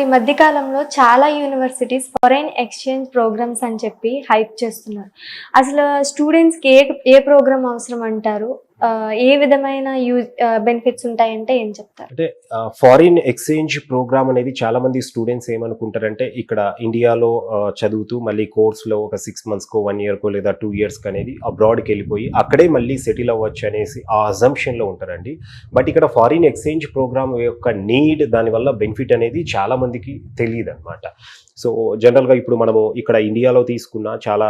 ఈ మధ్య కాలంలో చాలా యూనివర్సిటీస్ ఫారెన్ ఎక్స్చేంజ్ ప్రోగ్రామ్స్ అని చెప్పి హైప్ చేస్తున్నారు. అసలు స్టూడెంట్స్‌కి ఏ ప్రోగ్రామ్ అవసరం అంటారు? ఏ విధమైన బెనిఫిట్స్ ఉంటాయంటే ఏం చెప్తారు? అంటే ఫారిన్ ఎక్స్చేంజ్ ప్రోగ్రామ్ అనేది చాలా మంది స్టూడెంట్స్ ఏమనుకుంటారంటే ఇక్కడ ఇండియాలో చదువుతూ మళ్ళీ కోర్స్‌లో ఒక 6 మంత్స్‌కో, 1 ఇయర్‌కో లేదా 2 ఇయర్స్‌కి అనేది అబ్రాడ్‌కి వెళ్ళిపోయి అక్కడే మళ్ళీ సెటిల్ అవ్వచ్చు అనేసి ఆ అజంప్షన్‌లో ఉంటారండి. బట్ ఇక్కడ ఫారిన్ ఎక్స్చేంజ్ ప్రోగ్రామ్ యొక్క నీడ్, దానివల్ల బెనిఫిట్ అనేది చాలా మందికి తెలీదనమాట. సో జనరల్‌గా ఇప్పుడు మనము ఇక్కడ ఇండియాలో తీసుకున్న చాలా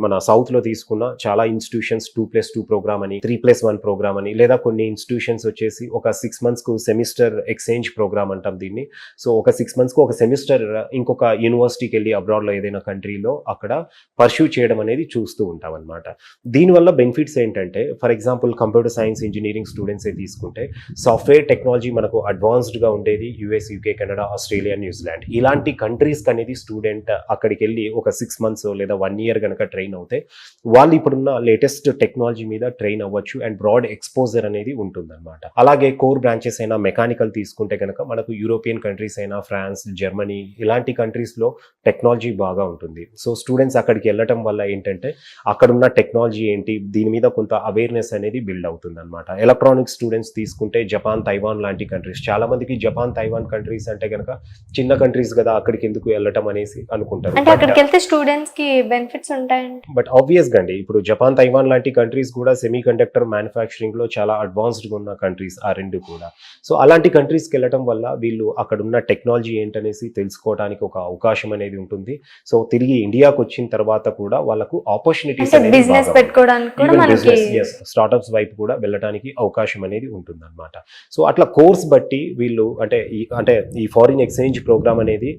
మన సౌత్‌లో తీసుకున్న చాలా ఇన్‌స్టిట్యూషన్స్ 2+2 ప్రోగ్రామ్ అని, 3+1 ప్రోగ్రామ్ అని, లేదా కొన్ని ఇన్‌స్టిట్యూషన్స్ వచ్చేసి ఒక 6 మంత్స్‌కు సెమిస్టర్ ఎక్స్‌చేంజ్ ప్రోగ్రామ్ అంటాం దీన్ని. సో ఒక 6 మంత్స్‌కు ఒక సెమిస్టర్ ఇంకొక యూనివర్సిటీకి వెళ్ళి అబ్రాడ్‌లో ఏదైనా కంట్రీలో అక్కడ పర్స్యూ చేయడం అనేది చూస్తూ ఉంటామన్నమాట. దీనివల్ల బెనిఫిట్స్ ఏంటంటే, for example computer science, engineering స్టూడెంట్సే తీసుకుంటే సాఫ్ట్‌వేర్ టెక్నాలజీ మనకు అడ్వాన్స్డ్‌గా ఉండేది US, UK, Canada, Australia, New Zealand ఇలాంటి కంట్రీస్కి అనేది స్టూడెంట్ అక్కడికి వెళ్ళి ఒక 6 మంత్స్ లేదా 1 ఇయర్ కనుక ట్రైన్ అవుతే వాళ్ళు ఇప్పుడున్న లేటెస్ట్ టెక్నాలజీ మీద ట్రైన్ అవ్వచ్చు అండ్ బ్రాడ్ ఎక్స్పోజర్ అనేది ఉంటుందన్నమాట. అలాగే కోర్ బ్రాంచెస్ అయినా మెకానికల్ తీసుకుంటే కనుక మనకు యూరోపియన్ కంట్రీస్ అయినా ఫ్రాన్స్, జర్మనీ ఇలాంటి కంట్రీస్లో టెక్నాలజీ బాగా ఉంటుంది. సో స్టూడెంట్స్ అక్కడికి వెళ్ళటం వల్ల ఏంటంటే అక్కడున్న టెక్నాలజీ ఏంటి, దీని మీద కొంత అవేర్నెస్ అనేది బిల్డ్ అవుతుంది అనమాట. ఎలక్ట్రానిక్స్ స్టూడెంట్స్ తీసుకుంటే జపాన్, తైవాన్ లాంటి కంట్రీస్, చాలా మందికి జపాన్, తైవాన్ కంట్రీస్ అంటే కనుక చిన్న కంట్రీస్ కదా, అక్కడికి ఎందుకు వెళ్ళటం అనేసి అనుకుంటారు. అంటే అక్కడికి వెళ్తే స్టూడెంట్స్ కి బెనిఫిట్స్ ఉంటాయండి. బట్ ఆబ్వియస్ గా అండి, ఇప్పుడు జపాన్, తైవాన్ లాంటి కంట్రీస్ కూడా సెమీ కండక్టర్ మ్యానుఫ్యాక్చరింగ్ లో చాలా అడ్వాన్స్డ్ గా ఉన్న కంట్రీస్ ఆ రెండు కూడా. సో అలాంటి కంట్రీస్కి వెళ్ళటం వల్ల వీళ్ళు అక్కడ ఉన్న టెక్నాలజీ ఏంటనేసి తెలుసుకోవడానికి ఒక అవకాశం అనేది ఉంటుంది. సో తిరిగి ఇండియాకి వచ్చిన తర్వాత కూడా వాళ్ళకు ఆపర్చునిటీస్ బిజినెస్ పెట్టుకోవడానికి కూడా మనకి స్టార్టప్స్ వైపు కూడా వెళ్ళడానికి అవకాశం అనేది ఉంటుంది అనమాట. సో అట్లా కోర్స్ బట్టి వీళ్ళు అంటే ఈ ఫారిన్ ఎక్స్చేంజ్ ప్రోగ్రామ్ అనేది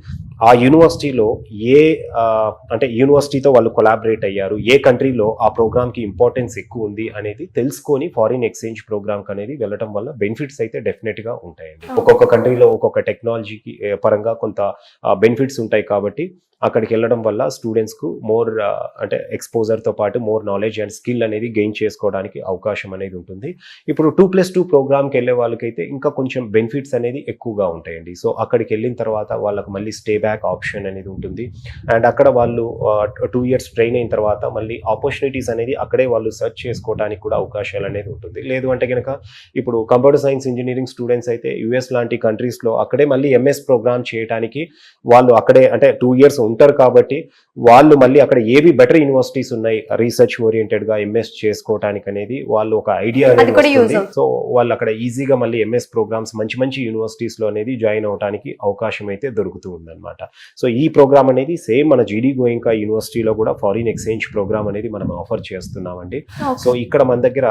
ఆ యూనివర్సిటీలో అంటే యూనివర్సిటీతో వాళ్ళు కొలాబరేట్ అయ్యారు, ఏ కంట్రీలో ఆ ప్రోగ్రామ్కి ఇంపార్టెన్స్ ఎక్కువ ఉంది అనేది తెలుసుకొని ఫారిన్ ఎక్స్చేంజ్ ప్రోగ్రామ్కి అనేది వెళ్ళటం వల్ల బెనిఫిట్స్ అయితే డెఫినెట్గా ఉంటాయండి. ఒక్కొక్క కంట్రీలో ఒక్కొక్క టెక్నాలజీకి పరంగా కొంత బెనిఫిట్స్ ఉంటాయి కాబట్టి అక్కడికి వెళ్ళడం వల్ల స్టూడెంట్స్కు మోర్ అంటే ఎక్స్పోజర్తో పాటు మోర్ నాలెడ్జ్ అండ్ స్కిల్ అనేది గెయిన్ చేసుకోవడానికి అవకాశం అనేది ఉంటుంది. ఇప్పుడు 2+2 ప్రోగ్రామ్కి వెళ్ళే వాళ్ళకైతే ఇంకా కొంచెం బెనిఫిట్స్ అనేది ఎక్కువగా ఉంటాయండి. సో అక్కడికి వెళ్ళిన తర్వాత వాళ్ళకు మళ్ళీ స్టే బ్యాక్ ఆప్షన్ అనేది ఉంటుంది అండ్ అక్కడ వాళ్ళు 2 ఇయర్స్ ట్రైన్ అయిన తర్వాత మళ్ళీ ఆపర్చునిటీస్ అనేది అక్కడే వాళ్ళు సెర్చ్ చేసుకోవడానికి కూడా అవకాశాలు అనేది ఉంటుంది. లేదు అంటే కనుక ఇప్పుడు కంప్యూటర్ సైన్స్, ఇంజనీరింగ్ స్టూడెంట్స్ అయితే యుఎస్ లాంటి కంట్రీస్లో అక్కడే మళ్ళీ ఎంఎస్ ప్రోగ్రామ్ చేయడానికి వాళ్ళు అక్కడే అంటే 2 ఇయర్స్ ఉంటారు కాబట్టి వాళ్ళు మళ్ళీ అక్కడ ఏవి బెటర్ యూనివర్సిటీస్ ఉన్నాయి రీసెర్చ్ ఓరియంటెడ్గా ఎంఎస్ చేసుకోవడానికి అనేది వాళ్ళు ఒక ఐడియా అనేది వస్తుంది. సో వాళ్ళు అక్కడ ఈజీగా మళ్ళీ ఎంఎస్ ప్రోగ్రామ్స్ మంచి యూనివర్సిటీస్లో అనేది జాయిన్ అవడానికి అవకాశం అయితే దొరుకుతూ ఉందన్నమాట. సో ఈ ప్రోగ్రామ్ అనేది సేమ్ మన జీడీ గోయింకా యూనివర్సిటీలో కూడా ఫారిన్ ఎక్స్చేంజ్ ప్రోగ్రామ్ అనేది మనం ఆఫర్ చేస్తున్నామండి. సో ఇక్కడ మన దగ్గర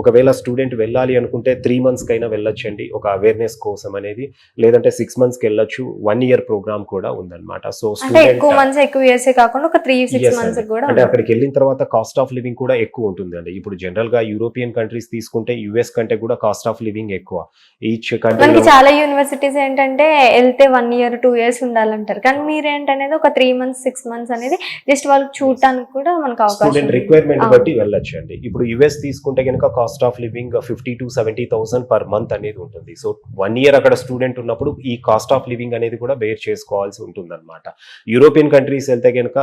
ఒకవేళ స్టూడెంట్ వెళ్ళాలి అనుకుంటే 3 months కైనా వెళ్ళొచ్చండి ఒక అవేర్నెస్ కోసం అనేది, లేదంటే 6 monthsకి వెళ్ళొచ్చు, 1 year ప్రోగ్రామ్ కూడా ఉందన్నమాట. సో స్టూడెంట్ ఎక్కువ మంత్స్ ఎక్కువ ఇయర్స్ కాకుండా ఒక 3-6 months కూడా అంటే అక్కడికి వెళ్ళిన తర్వాత కాస్ట్ ఆఫ్ లివింగ్ కూడా ఎక్కువ ఉంటుంది అండి. ఇప్పుడు జనరల్ గా యూరోపియన్ కంట్రీస్ తీసుకుంటే యుఎస్ కంటే కూడా కాస్ట్ ఆఫ్ లివింగ్ ఎక్కువ. ఈచ్ కంట్రీ చాలా యూనివర్సిటీస్ ఏంటంటే వెళ్తే 1 year 2 years ఉండాలంటారు, కానీ మీరేంటనేది ఒక 3 months 6 months అనేది జస్ట్ వాళ్ళకి చూడటానికి కూడా మనకు అవకాశం రిక్వైర్మెంట్ బట్టి వెళ్ళొచ్చు అండి. ఇప్పుడు యుఎస్ తీసుకుంటే కనుక cost of living 50,000 to 70,000 per month అనేది ఉంటుంది. సో 1 year అక్కడ స్టూడెంట్ ఉన్నప్పుడు ఈ కాస్ట్ ఆఫ్ లివింగ్ అనేది కూడా బేర్ చేసుకోవాల్సి ఉంటుంది అనమాట. యూరోపియన్ కంట్రీస్ వెళ్తే కనుక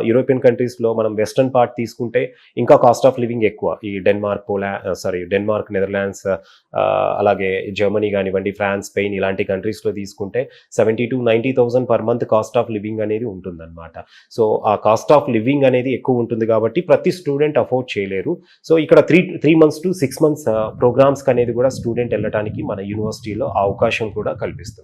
యూరోపియన్ కంట్రీస్లో మనం వెస్టర్న్ పార్ట్ తీసుకుంటే ఇంకా కాస్ట్ ఆఫ్ లివింగ్ ఎక్కువ. ఈ డెన్మార్క్, నెదర్లాండ్స్, అలాగే జర్మనీ కానివ్వండి, ఫ్రాన్స్, స్పెయిన్ ఇలాంటి కంట్రీస్లో తీసుకుంటే 70,000 to 90,000 per month cost of living అనేది ఉంటుందన్నమాట. సో ఆ కాస్ట్ ఆఫ్ లివింగ్ అనేది ఎక్కువ ఉంటుంది కాబట్టి ప్రతి స్టూడెంట్ అఫోర్డ్ చేయలేరు. సో ఇక్కడ 3 months to 6 months ప్రోగ్రామ్స్కి అనేది కూడా స్టూడెంట్ వెళ్ళడానికి మన యూనివర్సిటీలో అవకాశం కూడా కల్పిస్తుంది.